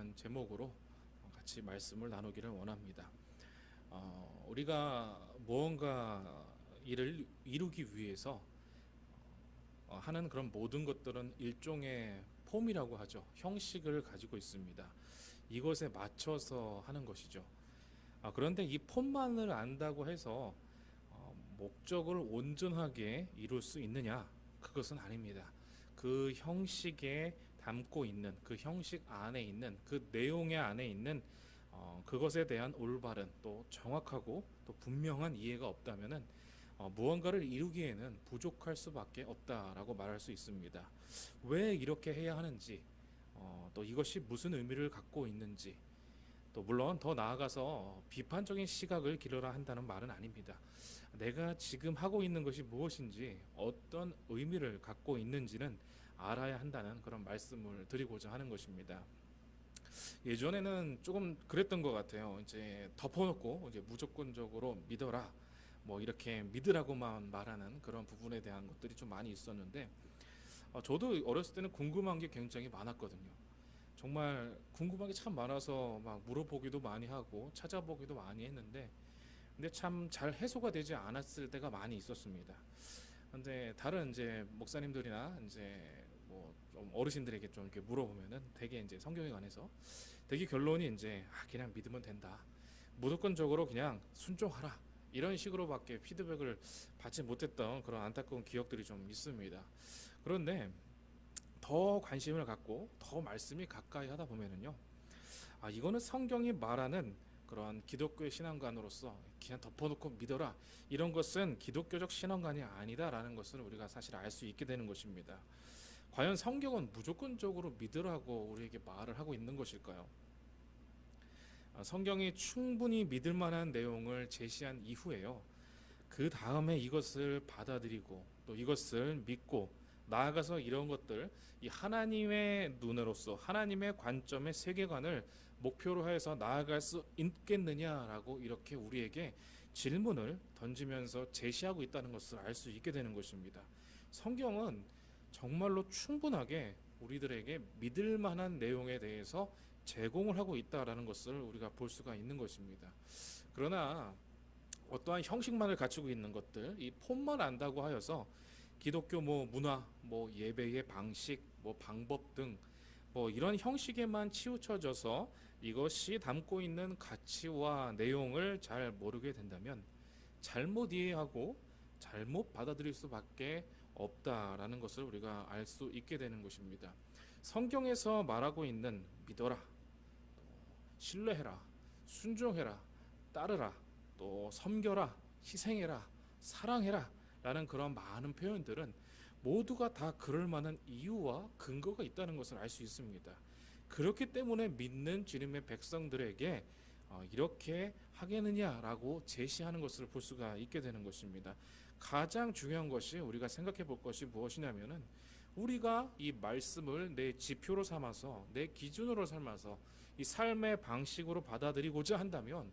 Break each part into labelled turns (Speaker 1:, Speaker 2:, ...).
Speaker 1: 그런 제목으로 같이 말씀을 나누기를 원합니다. 우리가 무언가 일을 이루기 위해서 하는 그런 모든 것들은 일종의 폼이라고 하죠. 형식을 가지고 있습니다. 이것에 맞춰서 하는 것이죠. 그런데 이 폼만을 안다고 해서 목적을 온전하게 이룰 수 있느냐? 그것은 아닙니다. 그 형식에 담고 있는 그 형식 안에 있는 그 내용의 안에 있는 그것에 대한 올바른 또 정확하고 또 분명한 이해가 없다면은 무언가를 이루기에는 부족할 수밖에 없다라고 말할 수 있습니다. 왜 이렇게 해야 하는지, 또 이것이 무슨 의미를 갖고 있는지, 또 물론 더 나아가서 비판적인 시각을 기르라 한다는 말은 아닙니다. 내가 지금 하고 있는 것이 무엇인지 어떤 의미를 갖고 있는지는 알아야 한다는 그런 말씀을 드리고자 하는 것입니다. 예전에는 조금 그랬던 것 같아요. 이제 덮어놓고 이제 무조건적으로 믿어라, 뭐 이렇게 믿으라고만 말하는 그런 부분에 대한 것들이 좀 많이 있었는데, 저도 어렸을 때는 궁금한 게 굉장히 많았거든요. 정말 궁금한 게 참 많아서 막 물어보기도 많이 하고 찾아보기도 많이 했는데, 근데 참 잘 해소가 되지 않았을 때가 많이 있었습니다. 근데 다른 이제 목사님들이나 이제 뭐 좀 어르신들에게 좀 이렇게 물어보면은 되게 이제 성경에 관해서 되게 결론이 이제 그냥 믿으면 된다, 무조건적으로 그냥 순종하라, 이런 식으로밖에 피드백을 받지 못했던 그런 안타까운 기억들이 좀 있습니다. 그런데 더 관심을 갖고 더 말씀이 가까이 하다 보면은요, 이거는 성경이 말하는 그런 기독교의 신앙관으로서 그냥 덮어놓고 믿어라, 이런 것은 기독교적 신앙관이 아니다라는 것을 우리가 사실 알 수 있게 되는 것입니다. 과연 성경은 무조건적으로 믿으라고 우리에게 말을 하고 있는 것일까요? 성경이 충분히 믿을 만한 내용을 제시한 이후에요, 그 다음에 이것을 받아들이고 또 이것을 믿고 나아가서 이런 것들, 이 하나님의 눈으로서 하나님의 관점의 세계관을 목표로 해서 나아갈 수 있겠느냐라고 이렇게 우리에게 질문을 던지면서 제시하고 있다는 것을 알 수 있게 되는 것입니다. 성경은 정말로 충분하게 우리들에게 믿을 만한 내용에 대해서 제공을 하고 있다라는 것을 우리가 볼 수가 있는 것입니다. 그러나 어떠한 형식만을 갖추고 있는 것들, 이 폼만 안다고 하여서 기독교 뭐 문화, 뭐 예배의 방식, 뭐 방법 등 뭐 이런 형식에만 치우쳐져서 이것이 담고 있는 가치와 내용을 잘 모르게 된다면 잘못 이해하고 잘못 받아들일 수밖에 없다라는 것을 우리가 알 수 있게 되는 것입니다. 성경에서 말하고 있는 믿어라, 신뢰해라, 순종해라, 따르라, 또 섬겨라, 희생해라, 사랑해라 라는 그런 많은 표현들은 모두가 다 그럴 만한 이유와 근거가 있다는 것을 알 수 있습니다. 그렇기 때문에 믿는 주님의 백성들에게 이렇게 하겠느냐라고 제시하는 것을 볼 수가 있게 되는 것입니다. 가장 중요한 것이 우리가 생각해 볼 것이 무엇이냐면은, 우리가 이 말씀을 내 지표로 삼아서 내 기준으로 삼아서 이 삶의 방식으로 받아들이고자 한다면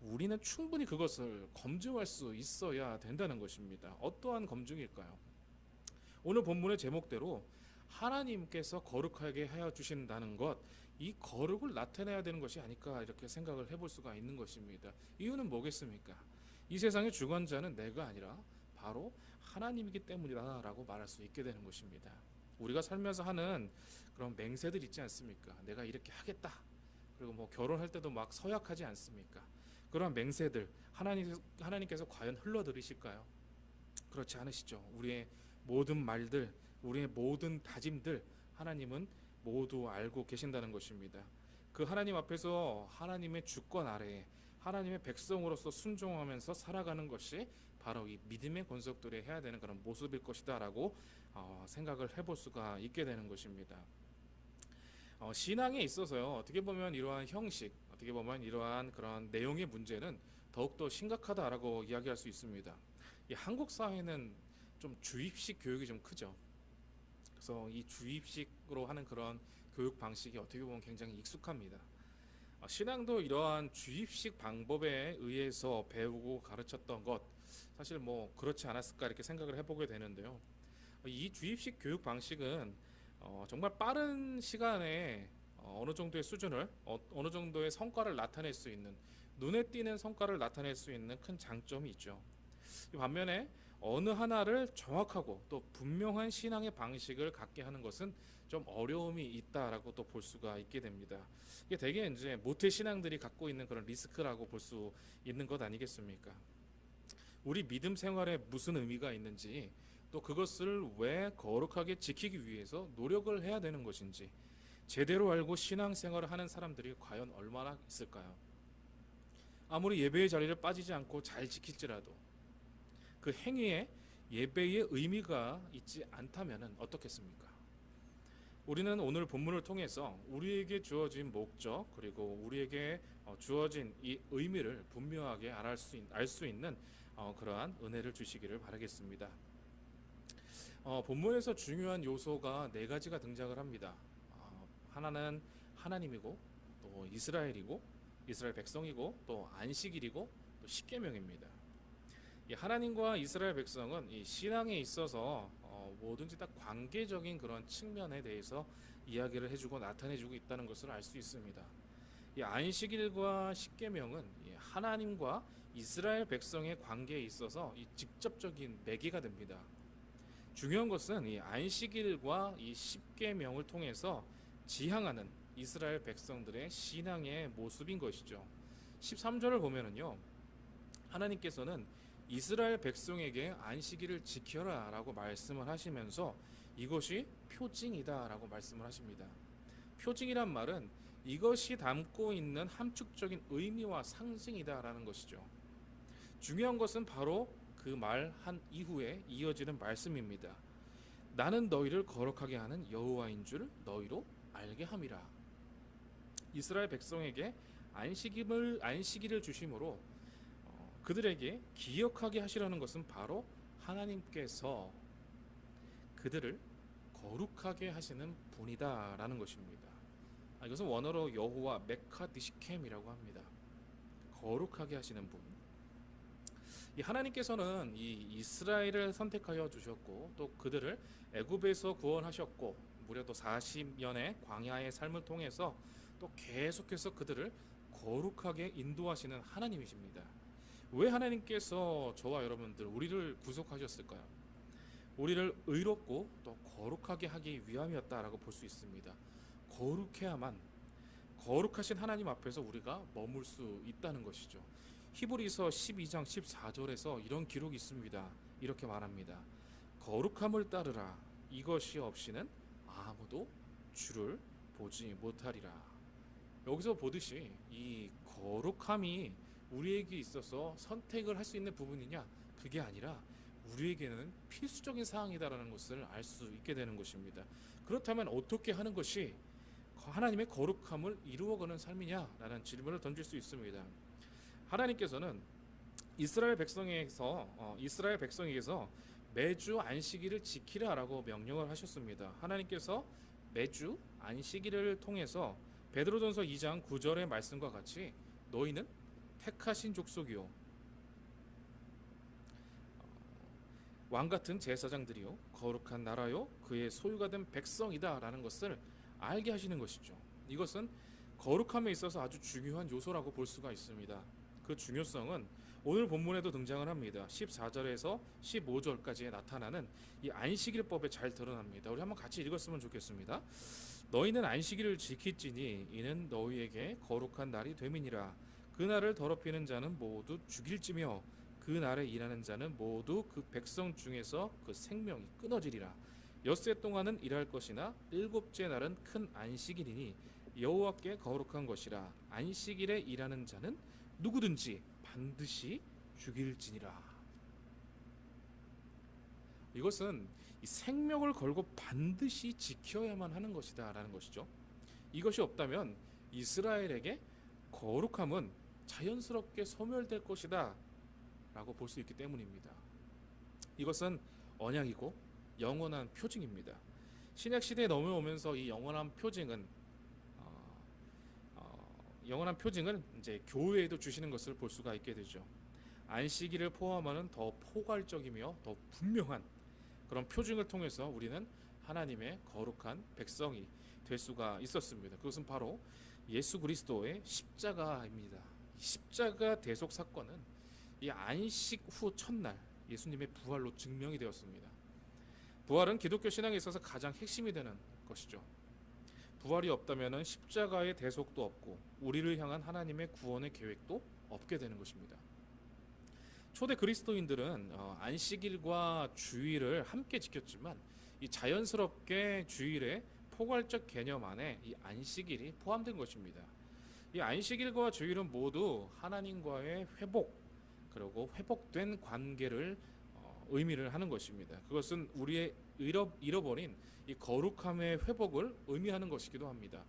Speaker 1: 우리는 충분히 그것을 검증할 수 있어야 된다는 것입니다. 어떠한 검증일까요? 오늘 본문의 제목대로 하나님께서 거룩하게 하여 주신다는 것, 이 거룩을 나타내야 되는 것이 아닐까 이렇게 생각을 해볼 수가 있는 것입니다. 이유는 뭐겠습니까? 이 세상의 주관자는 내가 아니라 바로 하나님이기 때문이다라고 말할 수 있게 되는 것입니다. 우리가 살면서 하는 그런 맹세들 있지 않습니까? 내가 이렇게 하겠다, 그리고 뭐 결혼할 때도 막 서약하지 않습니까? 그런 맹세들 하나님께서 과연 흘러들으실까요? 그렇지 않으시죠. 우리의 모든 말들, 우리의 모든 다짐들 하나님은 모두 알고 계신다는 것입니다. 그 하나님 앞에서 하나님의 주권 아래에 하나님의 백성으로서 순종하면서 살아가는 것이 바로 이 믿음의 권속들이 해야 되는 그런 모습일 것이다라고 생각을 해볼 수가 있게 되는 것입니다. 신앙에 있어서요, 어떻게 보면 이러한 형식, 어떻게 보면 이러한 그런 내용의 문제는 더욱더 심각하다라고 이야기할 수 있습니다. 이 한국 사회는 좀 주입식 교육이 좀 크죠. 그래서 이 주입식으로 하는 그런 교육 방식이 어떻게 보면 굉장히 익숙합니다. 신앙도 이러한 주입식 방법에 의해서 배우고 가르쳤던 것, 사실 뭐 그렇지 않았을까 이렇게 생각을 해보게 되는데요. 이 주입식 교육 방식은 정말 빠른 시간에 어느 정도의 수준을 어느 정도의 성과를 나타낼 수 있는 눈에 띄는 성과를 나타낼 수 있는 큰 장점이 있죠. 반면에 어느 하나를 정확하고 또 분명한 신앙의 방식을 갖게 하는 것은 좀 어려움이 있다라고 또 볼 수가 있게 됩니다. 이게 대개 이제 모태 신앙들이 갖고 있는 그런 리스크라고 볼 수 있는 것 아니겠습니까? 우리 믿음 생활에 무슨 의미가 있는지 또 그것을 왜 거룩하게 지키기 위해서 노력을 해야 되는 것인지 제대로 알고 신앙생활을 하는 사람들이 과연 얼마나 있을까요? 아무리 예배의 자리를 빠지지 않고 잘 지킬지라도 그 행위에 예배의 의미가 있지 않다면 어떻겠습니까? 우리는 오늘 본문을 통해서 우리에게 주어진 목적 그리고 우리에게 주어진 이 의미를 분명하게 알 수 있는 그러한 은혜를 주시기를 바라겠습니다. 본문에서 중요한 요소가 네 가지가 등장을 합니다. 하나는 하나님이고 또 이스라엘이고 이스라엘 백성이고 또 안식일이고 또 십계명입니다. 이 하나님과 이스라엘 백성은 이 신앙에 있어서 뭐든지 다 관계적인 그런 측면에 대해서 이야기를 해주고 나타내주고 있다는 것을 알 수 있습니다. 이 안식일과 십계명은 하나님과 이스라엘 백성의 관계에 있어서 이 직접적인 매개가 됩니다. 중요한 것은 이 안식일과 이 십계명을 통해서 지향하는 이스라엘 백성들의 신앙의 모습인 것이죠. 13절을 보면은요, 하나님께서는 이스라엘 백성에게 안식일을 지켜라 라고 말씀을 하시면서 이것이 표징이다 라고 말씀을 하십니다. 표징이란 말은 이것이 담고 있는 함축적인 의미와 상징이다 라는 것이죠. 중요한 것은 바로 그 말 한 이후에 이어지는 말씀입니다. 나는 너희를 거룩하게 하는 여호와인 줄 너희로 알게 함이라. 이스라엘 백성에게 안식일을 주심으로 그들에게 기억하게 하시려는 것은 바로 하나님께서 그들을 거룩하게 하시는 분이다라는 것입니다. 이것은 원어로 여호와 메카디시켐이라고 합니다. 거룩하게 하시는 분. 이 하나님께서는 이 이스라엘을 선택하여 주셨고 또 그들을 애굽에서 구원하셨고 무려 또 40년의 광야의 삶을 통해서 또 계속해서 그들을 거룩하게 인도하시는 하나님이십니다. 왜 하나님께서 저와 여러분들 우리를 구속하셨을까요? 우리를 의롭고 또 거룩하게 하기 위함이었다라고 볼 수 있습니다. 거룩해야만 거룩하신 하나님 앞에서 우리가 머물 수 있다는 것이죠. 히브리서 12장 14절에서 이런 기록이 있습니다. 이렇게 말합니다. 거룩함을 따르라. 이것이 없이는 아무도 주를 보지 못하리라. 여기서 보듯이 이 거룩함이 우리에게 있어서 선택을 할 수 있는 부분이냐? 그게 아니라 우리에게는 필수적인 사항이다라는 것을 알 수 있게 되는 것입니다. 그렇다면 어떻게 하는 것이 하나님의 거룩함을 이루어가는 삶이냐라는 질문을 던질 수 있습니다. 하나님께서는 이스라엘 백성에게서 매주 안식일을 지키라라고 명령을 하셨습니다. 하나님께서 매주 안식일을 통해서 베드로전서 2장 9절의 말씀과 같이 너희는 택하신 족속이요 왕같은 제사장들이요 거룩한 나라요 그의 소유가 된 백성이다라는 것을 알게 하시는 것이죠. 이것은 거룩함에 있어서 아주 중요한 요소라고 볼 수가 있습니다. 그 중요성은 오늘 본문에도 등장을 합니다. 14절에서 15절까지 나타나는 이 안식일법에 잘 드러납니다. 우리 한번 같이 읽었으면 좋겠습니다. 너희는 안식일을 지킬지니 이는 너희에게 거룩한 날이 됨이니라. 그 날을 더럽히는 자는 모두 죽일지며 그 날에 일하는 자는 모두 그 백성 중에서 그 생명이 끊어지리라. 엿새 동안은 일할 것이나 일곱째 날은 큰 안식일이니 여호와께 거룩한 것이라. 안식일에 일하는 자는 누구든지 반드시 죽일지니라. 이것은 이 생명을 걸고 반드시 지켜야만 하는 것이다 라는 것이죠. 이것이 없다면 이스라엘에게 거룩함은 자연스럽게 소멸될 것이다 라고 볼 수 있기 때문입니다. 이것은 언약이고 영원한 표징입니다. 신약 시대에 넘어오면서 이 영원한 표징을 이제 교회에도 주시는 것을 볼 수가 있게 되죠. 안식일을 포함하는 더 포괄적이며 더 분명한 그런 표징을 통해서 우리는 하나님의 거룩한 백성이 될 수가 있었습니다. 그것은 바로 예수 그리스도의 십자가입니다. 이 십자가 대속 사건은 이 안식 후 첫날 예수님의 부활로 증명이 되었습니다. 부활은 기독교 신앙에 있어서 가장 핵심이 되는 것이죠. 부활이 없다면 십자가의 대속도 없고 우리를 향한 하나님의 구원의 계획도 없게 되는 것입니다. 초대 그리스도인들은 안식일과 주일을 함께 지켰지만 이 자연스럽게 주일의 포괄적 개념 안에 이 안식일이 포함된 것입니다. 이 안식일과 주일은 모두 하나님과의 회복, 그리고 회복된 관계를 의미를 하는 것입니다. 그것은 우리의 잃어버린 이 거룩함의 회복을 의미하는 것이기도 합니다.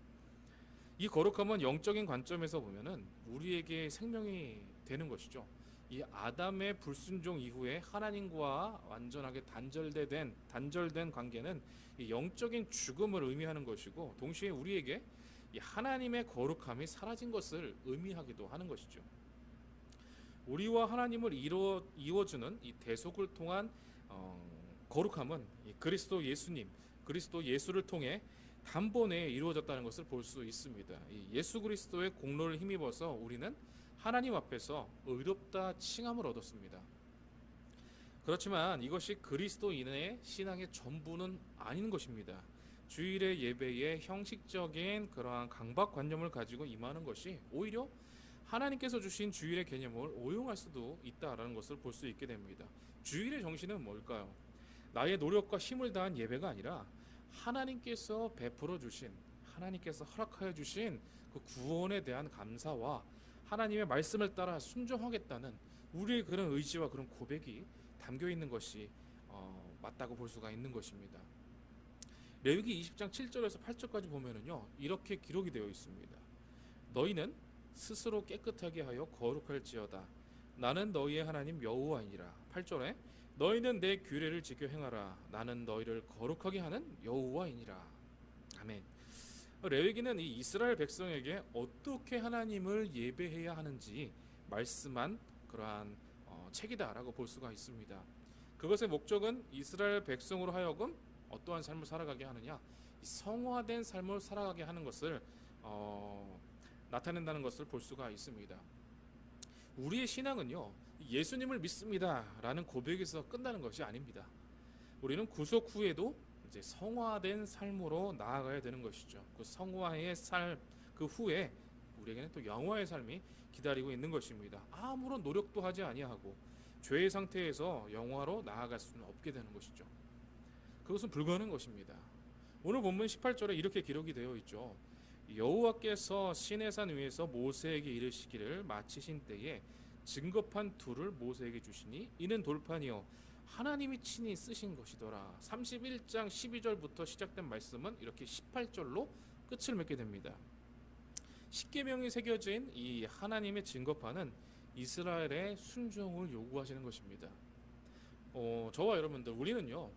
Speaker 1: 이 거룩함은 영적인 관점에서 보면은 우리에게 생명이 되는 것이죠. 이 아담의 불순종 이후에 하나님과 완전하게 단절된 관계는 이 영적인 죽음을 의미하는 것이고, 동시에 우리에게 이 하나님의 거룩함이 사라진 것을 의미하기도 하는 것이죠. 우리와 하나님을 이어주는 이 대속을 통한 거룩함은 이 그리스도 예수를 통해 단번에 이루어졌다는 것을 볼 수 있습니다. 이 예수 그리스도의 공로를 힘입어서 우리는 하나님 앞에서 의롭다 칭함을 얻었습니다. 그렇지만 이것이 그리스도인의 신앙의 전부는 아닌 것입니다. 주일의 예배에 형식적인 그러한 강박관념을 가지고 임하는 것이 오히려 하나님께서 주신 주일의 개념을 오용할 수도 있다라는 것을 볼 수 있게 됩니다. 주일의 정신은 뭘까요? 나의 노력과 힘을 다한 예배가 아니라 하나님께서 베풀어 주신, 하나님께서 허락하여 주신 그 구원에 대한 감사와 하나님의 말씀을 따라 순종하겠다는 우리의 그런 의지와 그런 고백이 담겨 있는 것이 맞다고 볼 수가 있는 것입니다. 레위기 20장 7절에서 8절까지 보면은요, 이렇게 기록이 되어 있습니다. 너희는 스스로 깨끗하게 하여 거룩할지어다. 나는 너희의 하나님 여호와이니라. 8절에 너희는 내 규례를 지켜 행하라. 나는 너희를 거룩하게 하는 여호와이니라. 아멘. 레위기는 이 이스라엘 백성에게 어떻게 하나님을 예배해야 하는지 말씀한 그러한 책이다라고 볼 수가 있습니다. 그것의 목적은 이스라엘 백성으로 하여금 어떠한 삶을 살아가게 하느냐, 성화된 삶을 살아가게 하는 것을 나타낸다는 것을 볼 수가 있습니다. 우리의 신앙은요, 예수님을 믿습니다라는 고백에서 끝나는 것이 아닙니다. 우리는 구속 후에도 이제 성화된 삶으로 나아가야 되는 것이죠. 그 성화의 삶 그 후에 우리에게는 또 영화의 삶이 기다리고 있는 것입니다. 아무런 노력도 하지 아니하고 죄의 상태에서 영화로 나아갈 수는 없게 되는 것이죠. 그것은 불가능한 것입니다. 오늘 본문 18절에 이렇게 기록이 되어 있죠. 여호와께서 시내산 위에서 모세에게 이르시기를 마치신 때에 증거판 둘을 모세에게 주시니 이는 돌판이요 하나님이 친히 쓰신 것이더라. 31장 12절부터 시작된 말씀은 이렇게 18절로 끝을 맺게 됩니다. 십계명이 새겨진 이 하나님의 증거판은 이스라엘의 순종을 요구하시는 것입니다. 저와 여러분들, 우리는요,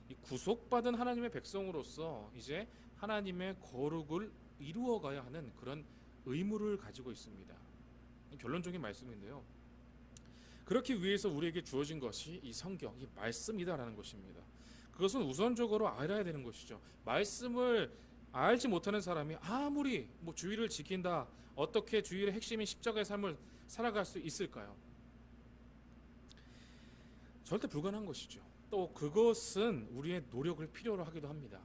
Speaker 1: 이 구속받은 하나님의 백성으로서 이제 하나님의 거룩을 이루어가야 하는 그런 의무를 가지고 있습니다. 결론적인 말씀인데요, 그렇기 위해서 우리에게 주어진 것이 이 성경, 이 말씀이다라는 것입니다. 그것은 우선적으로 알아야 되는 것이죠. 말씀을 알지 못하는 사람이 아무리 주의를 지킨다, 어떻게 주의의 핵심인 십자가의 삶을 살아갈 수 있을까요? 절대 불가능한 것이죠. 또 그것은 우리의 노력을 필요로 하기도 합니다.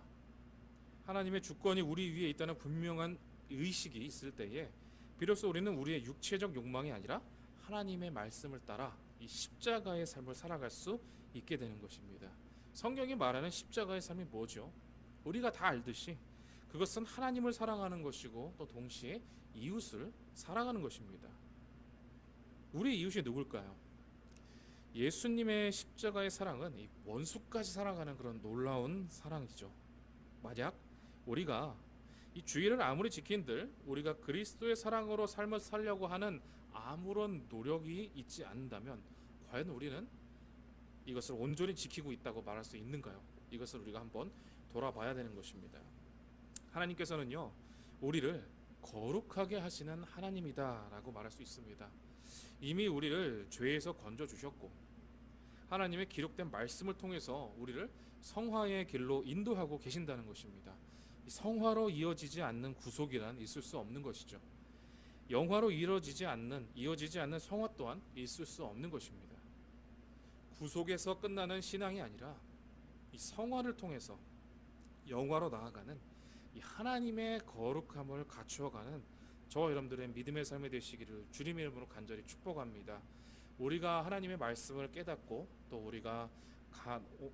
Speaker 1: 하나님의 주권이 우리 위에 있다는 분명한 의식이 있을 때에 비로소 우리는 우리의 육체적 욕망이 아니라 하나님의 말씀을 따라 이 십자가의 삶을 살아갈 수 있게 되는 것입니다. 성경이 말하는 십자가의 삶이 뭐죠? 우리가 다 알듯이 그것은 하나님을 사랑하는 것이고 또 동시에 이웃을 사랑하는 것입니다. 우리 이웃이 누굴까요? 예수님의 십자가의 사랑은 이 원수까지 사랑하는 그런 놀라운 사랑이죠. 만약 우리가 이 주의를 아무리 지킨들 우리가 그리스도의 사랑으로 삶을 살려고 하는 아무런 노력이 있지 않는다면 과연 우리는 이것을 온전히 지키고 있다고 말할 수 있는가요? 이것을 우리가 한번 돌아봐야 되는 것입니다. 하나님께서는요, 우리를 거룩하게 하시는 하나님이다라고 말할 수 있습니다. 이미 우리를 죄에서 건져 주셨고 하나님의 기록된 말씀을 통해서 우리를 성화의 길로 인도하고 계신다는 것입니다. 성화로 이어지지 않는 구속이란 있을 수 없는 것이죠. 영화로 이어지지 않는 성화 또한 있을 수 없는 것입니다. 구속에서 끝나는 신앙이 아니라 이 성화를 통해서 영화로 나아가는 이 하나님의 거룩함을 갖추어가는 저와 여러분들의 믿음의 삶이 되시기를 주님의 이름으로 간절히 축복합니다. 우리가 하나님의 말씀을 깨닫고 또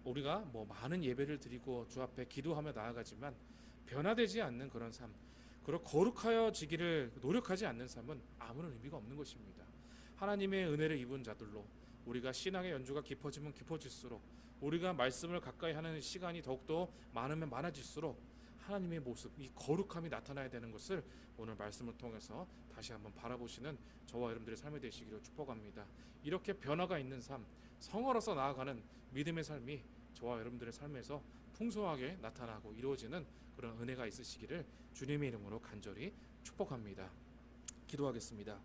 Speaker 1: 우리가 많은 예배를 드리고 주 앞에 기도하며 나아가지만 변화되지 않는 그런 삶, 그리고 거룩하여지기를 노력하지 않는 삶은 아무런 의미가 없는 것입니다. 하나님의 은혜를 입은 자들로 우리가 신앙의 연주가 깊어지면 깊어질수록, 우리가 말씀을 가까이 하는 시간이 더욱더 많으면 많아질수록 하나님의 모습, 이 거룩함이 나타나야 되는 것을 오늘 말씀을 통해서 다시 한번 바라보시는 저와 여러분들의 삶이 되시기를 축복합니다. 이렇게 변화가 있는 삶, 성화로서 나아가는 믿음의 삶이 저와 여러분들의 삶에서 풍성하게 나타나고 이루어지는 그런 은혜가 있으시기를 주님의 이름으로 간절히 축복합니다. 기도하겠습니다.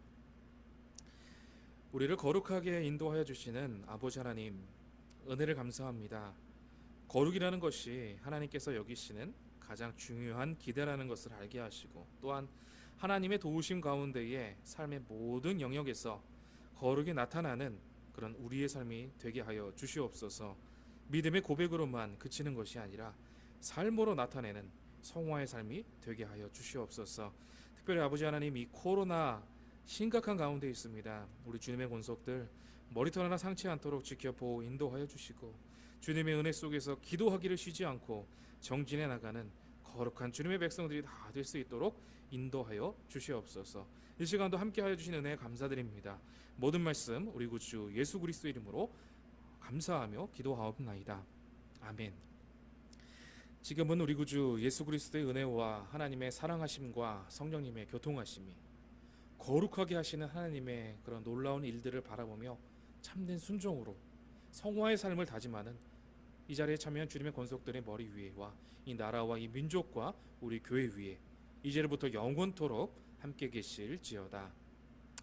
Speaker 1: 우리를 거룩하게 인도하여 주시는 아버지 하나님, 은혜를 감사합니다. 거룩이라는 것이 하나님께서 여기시는 가장 중요한 기대라는 것을 알게 하시고, 또한 하나님의 도우심 가운데에 삶의 모든 영역에서 거룩이 나타나는 그런 우리의 삶이 되게 하여 주시옵소서. 믿음의 고백으로만 그치는 것이 아니라 삶으로 나타내는 성화의 삶이 되게 하여 주시옵소서. 특별히 아버지 하나님, 이 코로나 심각한 가운데 있습니다. 우리 주님의 권속들 머리털 하나 상치 않도록 지켜보고 인도하여 주시고, 주님의 은혜 속에서 기도하기를 쉬지 않고 정진해 나가는 거룩한 주님의 백성들이 다 될 수 있도록 인도하여 주시옵소서. 이 시간도 함께하여 주신 은혜 감사드립니다. 모든 말씀 우리 구주 예수 그리스도 이름으로 감사하며 기도하옵나이다. 아멘. 지금은 우리 구주 예수 그리스도의 은혜와 하나님의 사랑하심과 성령님의 교통하심이, 거룩하게 하시는 하나님의 그런 놀라운 일들을 바라보며 참된 순종으로 성화의 삶을 다짐하는 이 자리에 참여한 주님의 권속들의 머리 위에와 이 나라와 이 민족과 우리 교회 위에 이제부터 영원토록 함께 계실지어다.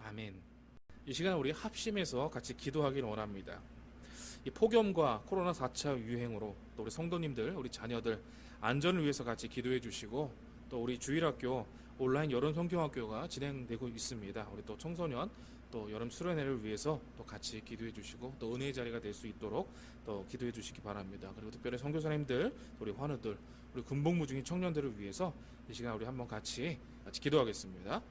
Speaker 1: 아멘. 이 시간 우리 합심해서 같이 기도하기를 원합니다. 이 폭염과 코로나 4차 유행으로 또 우리 성도님들, 우리 자녀들 안전을 위해서 같이 기도해 주시고, 또 우리 주일학교 온라인 여름 성경학교가 진행되고 있습니다. 우리 또 청소년 또 여름 수련회를 위해서 또 같이 기도해 주시고, 또 은혜의 자리가 될 수 있도록 또 기도해 주시기 바랍니다. 그리고 특별히 선교사님들, 우리 환우들, 우리 군복무 중인 청년들을 위해서 이 시간 우리 한번 같이 기도하겠습니다.